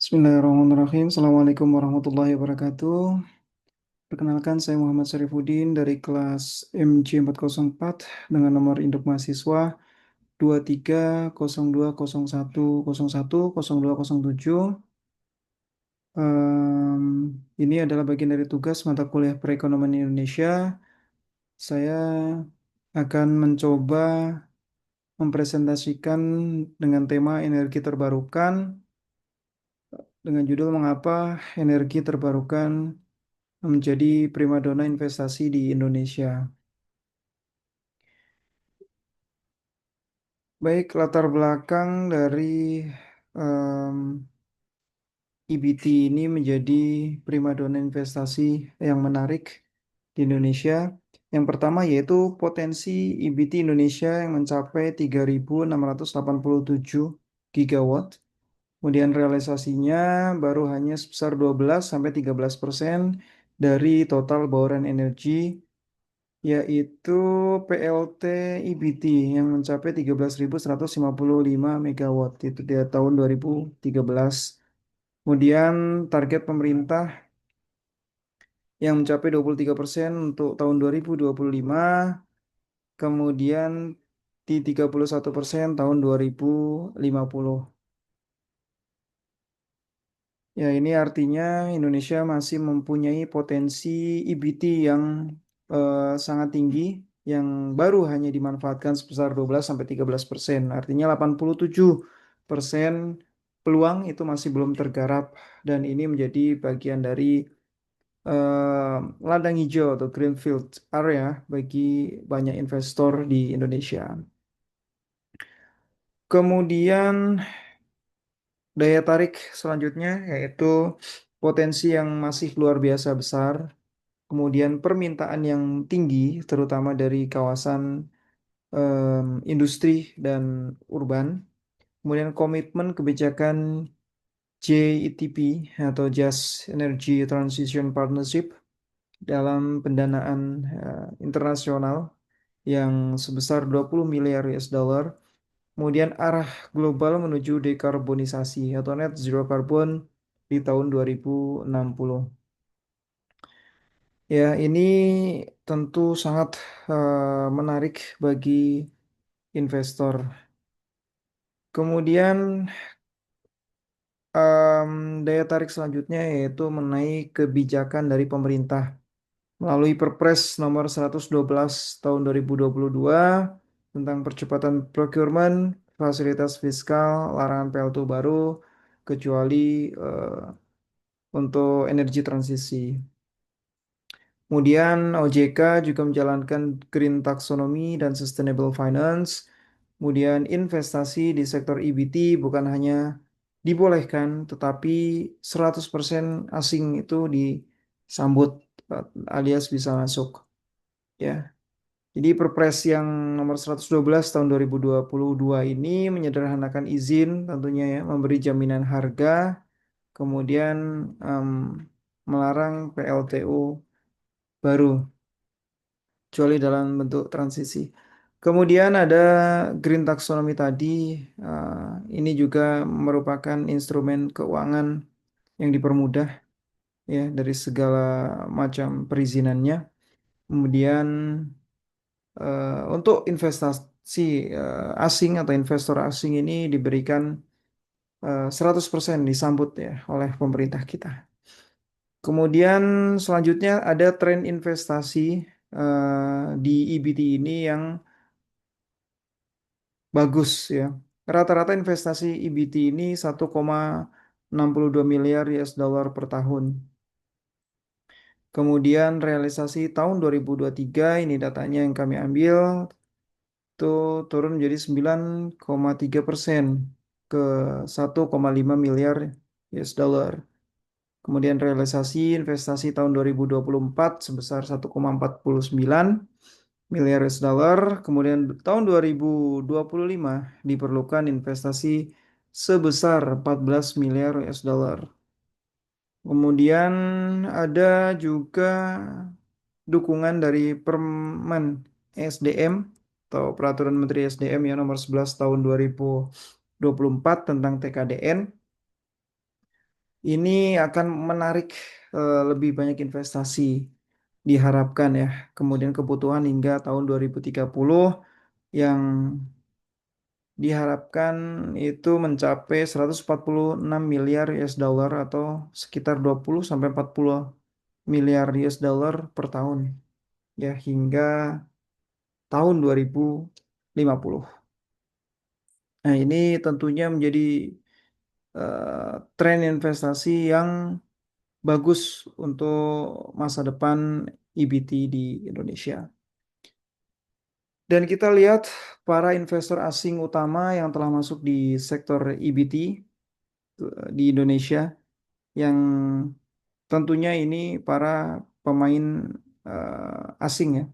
Bismillahirrahmanirrahim. Assalamualaikum warahmatullahi wabarakatuh. Perkenalkan, saya Muhammad Syarifuddin dari kelas MJ404 dengan nomor induk mahasiswa 230201010207. Ini adalah bagian dari tugas mata kuliah Perekonomian Indonesia. Saya akan mencoba mempresentasikan dengan tema energi terbarukan dengan judul Mengapa Energi Terbarukan menjadi primadona investasi di Indonesia. Baik, latar belakang dari em, EBT ini menjadi primadona investasi yang menarik di Indonesia. Yang pertama yaitu potensi EBT Indonesia yang mencapai 3.687 gigawatt. Kemudian realisasinya baru hanya sebesar 12-13% dari total bauran energi, yaitu PLT EBT yang mencapai 13.155 megawatt itu di tahun 2013. Kemudian target pemerintah yang mencapai 23% untuk tahun 2025, kemudian di 31% tahun 2050. Ya, ini artinya Indonesia masih mempunyai potensi EBT yang sangat tinggi yang baru hanya dimanfaatkan sebesar 12-13%. Artinya 87% peluang itu masih belum tergarap dan ini menjadi bagian dari ladang hijau atau greenfield area bagi banyak investor di Indonesia. Kemudian daya tarik selanjutnya yaitu potensi yang masih luar biasa besar, kemudian permintaan yang tinggi terutama dari kawasan industri dan urban, kemudian komitmen kebijakan JETP atau Just Energy Transition Partnership dalam pendanaan internasional yang sebesar 20 miliar US dollar. Kemudian arah global menuju dekarbonisasi atau net zero carbon di tahun 2060. Ya, ini tentu sangat menarik bagi investor. Kemudian daya tarik selanjutnya yaitu mengenai kebijakan dari pemerintah melalui Perpres nomor 112 tahun 2022 tentang percepatan procurement, fasilitas fiskal, larangan PLTU baru, kecuali untuk energi transisi. Kemudian OJK juga menjalankan Green Taxonomy dan Sustainable Finance. Kemudian investasi di sektor EBT bukan hanya dibolehkan, tetapi 100% asing itu disambut alias bisa masuk. Ya, jadi Perpres yang nomor 112 tahun 2022 ini menyederhanakan izin tentunya ya, memberi jaminan harga, kemudian em, melarang PLTU baru kecuali dalam bentuk transisi. Kemudian ada Green Taxonomy tadi, ini juga merupakan instrumen keuangan yang dipermudah ya dari segala macam perizinannya. Kemudian untuk investasi asing atau investor asing ini diberikan 100% disambut ya oleh pemerintah kita. Kemudian selanjutnya ada tren investasi di EBT ini yang bagus ya. Rata-rata investasi EBT ini 1,62 miliar US dollar per tahun. Kemudian realisasi tahun 2023 ini datanya yang kami ambil itu turun menjadi 9,3% ke 1,5 miliar US dollar. Kemudian realisasi investasi tahun 2024 sebesar 1,49 miliar US dollar. Kemudian tahun 2025 diperlukan investasi sebesar 14 miliar US dollar. Kemudian ada juga dukungan dari Permen SDM atau Peraturan Menteri SDM ya nomor 11 tahun 2024 tentang TKDN. Ini akan menarik lebih banyak investasi diharapkan ya. Kemudian kebutuhan hingga tahun 2030 yang diharapkan itu mencapai 146 miliar US dollar atau sekitar 20 sampai 40 miliar US dollar per tahun ya hingga tahun 2050. Nah, ini tentunya menjadi tren investasi yang bagus untuk masa depan EBT di Indonesia. Dan kita lihat para investor asing utama yang telah masuk di sektor EBT di Indonesia yang tentunya ini para pemain asing ya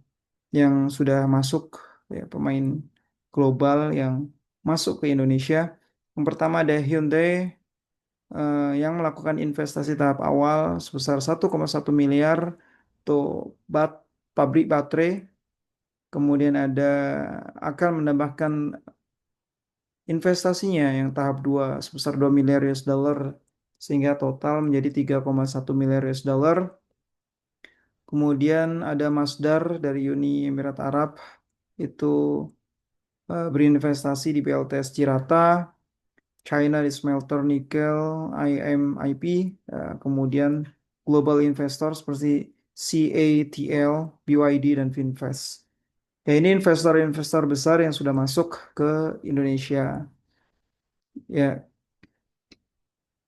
yang sudah masuk ya pemain global yang masuk ke Indonesia. Yang pertama ada Hyundai yang melakukan investasi tahap awal sebesar 1,1 miliar untuk pabrik baterai. Kemudian akan menambahkan investasinya yang tahap 2 sebesar 2 miliar US dollar sehingga total menjadi 3,1 miliar US dollar. Kemudian ada Masdar dari Uni Emirat Arab itu berinvestasi di PLTS Cirata, China di Smelter Nikel, IMIP, kemudian global investor seperti CATL, BYD, dan Finvest. Ya, ini investor-investor besar yang sudah masuk ke Indonesia. Ya,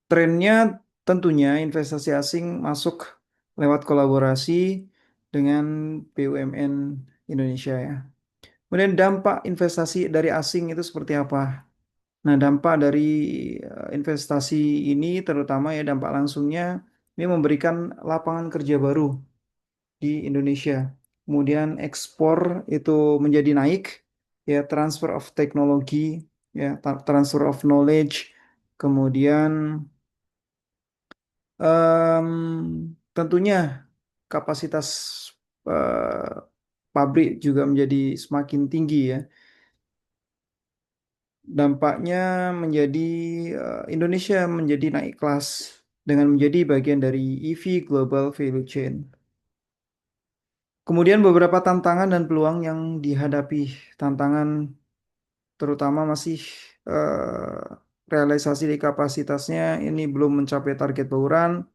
trennya tentunya investasi asing masuk lewat kolaborasi dengan BUMN Indonesia ya. Kemudian dampak investasi dari asing itu seperti apa? Nah, dampak dari investasi ini terutama ya dampak langsungnya ini memberikan lapangan kerja baru di Indonesia. Kemudian ekspor itu menjadi naik, ya transfer of teknologi, ya transfer of knowledge, kemudian tentunya kapasitas eh, pabrik juga menjadi semakin tinggi ya. Dampaknya menjadi Indonesia menjadi naik kelas dengan menjadi bagian dari EV Global Value Chain. Kemudian beberapa tantangan dan peluang yang dihadapi. Tantangan terutama masih realisasi di kapasitasnya ini belum mencapai target bauran.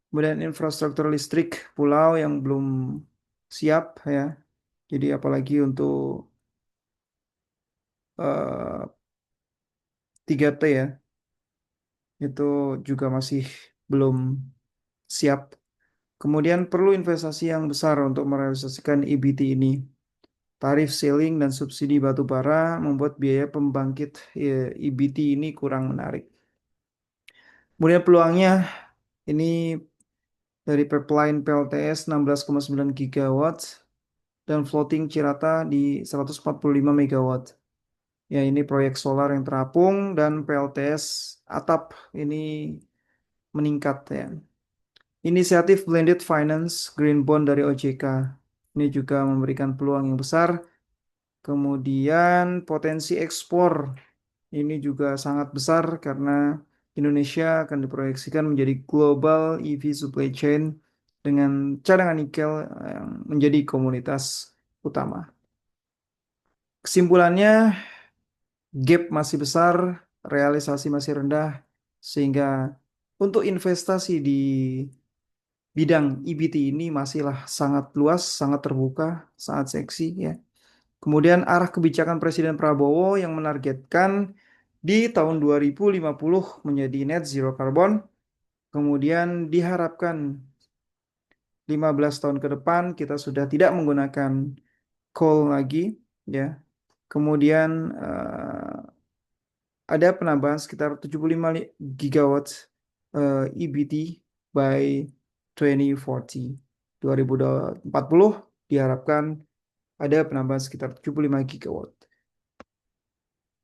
Kemudian infrastruktur listrik pulau yang belum siap ya. Jadi apalagi untuk 3T ya, itu juga masih belum siap. Kemudian perlu investasi yang besar untuk merealisasikan EBT ini. Tarif ceiling dan subsidi batu bara membuat biaya pembangkit EBT ini kurang menarik. Kemudian peluangnya ini dari pipeline PLTS 16,9 gigawatt dan floating Cirata di 145 megawatt. Ya, ini proyek solar yang terapung dan PLTS atap ini meningkat ya. Inisiatif Blended Finance Green Bond dari OJK ini juga memberikan peluang yang besar. Kemudian potensi ekspor ini juga sangat besar karena Indonesia akan diproyeksikan menjadi global EV supply chain dengan cadangan nikel yang menjadi komunitas utama. Kesimpulannya, gap masih besar, realisasi masih rendah, sehingga untuk investasi di bidang EBT ini masihlah sangat luas, sangat terbuka, sangat seksi ya. Kemudian arah kebijakan Presiden Prabowo yang menargetkan di tahun 2050 menjadi net zero carbon, kemudian diharapkan 15 tahun ke depan kita sudah tidak menggunakan coal lagi ya. Kemudian ada penambahan sekitar 75 gigawatt EBT by 2040. 2040 diharapkan ada penambahan sekitar 75 gigawatt.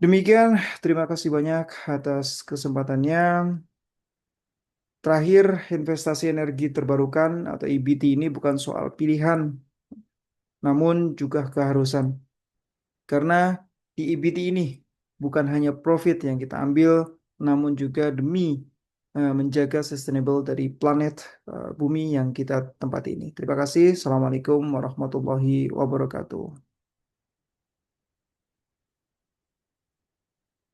Demikian, terima kasih banyak atas kesempatannya. Terakhir, investasi energi terbarukan atau EBT ini bukan soal pilihan, namun juga keharusan. Karena di EBT ini bukan hanya profit yang kita ambil, namun juga demi menjaga sustainable dari planet bumi yang kita tempati ini. Terima kasih. Assalamualaikum warahmatullahi wabarakatuh.